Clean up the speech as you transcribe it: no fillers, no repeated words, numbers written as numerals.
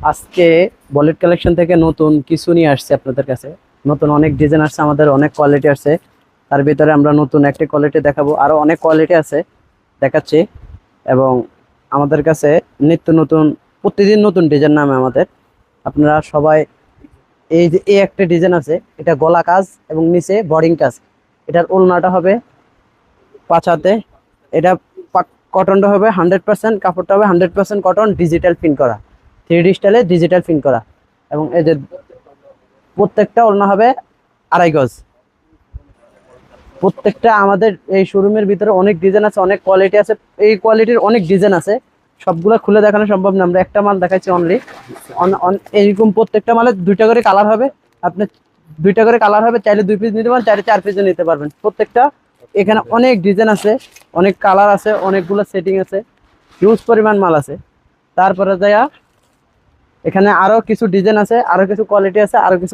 আজকে বলেট কালেকশন থেকে নতুন কিছু নিয়ে আসছে আপনাদের কাছে। নতুন অনেক ডিজাইন আসছে, আমাদের অনেক কোয়ালিটি আসছে। তার ভিতরে আমরা নতুন একটা কোয়ালিটি দেখাবো, আরো অনেক কোয়ালিটি আছে দেখাচ্ছি। এবং আমাদের কাছে নিত্য নতুন, প্রতিদিন নতুন ডিজাইন নামে আমাদের। আপনারা সবাই, এই যে এই একটা ডিজাইন আছে, এটা গলা কাজ এবং নিচে বডিং কাজ। এটার ওড়নাটা হবে পাঁচাতে। এটা কটনটা হবে 100%, কাপড়টা হবে 100% কটন, ডিজিটাল প্রিন্ট করা, 3D স্টাইলে ডিজিটাল প্রিন্ট করা। এবং এই যে প্রত্যেকটা ওড়না হবে 2.5 গজ। প্রত্যেকটা আমাদের এই শোরুমের ভিতরে অনেক ডিজাইন আছে, অনেক কোয়ালিটি আছে। এই কোয়ালিটির অনেক ডিজাইন আছে, সবগুলো খুলে দেখানো সম্ভব না, আমরা একটা মাল দেখাচ্ছি অনলি। এইরকম প্রত্যেকটা মালে দুইটা করে কালার হবে। আপনি দুইটা করে কালার হবে, চাইলে 2 পিস নিতে পারেন, চাইলে 4 পিসও নিতে পারবেন। প্রত্যেকটা এখানে অনেক ডিজাইন আছে, অনেক কালার আছে, অনেকগুলো সেটিং আছে, হিউজ পরিমাণ মাল আছে। তারপরে যাইয়া এখানে আরো কিছু ডিজাইন আছে, আরো কিছু কোয়ালিটি আছে, আরো কিছু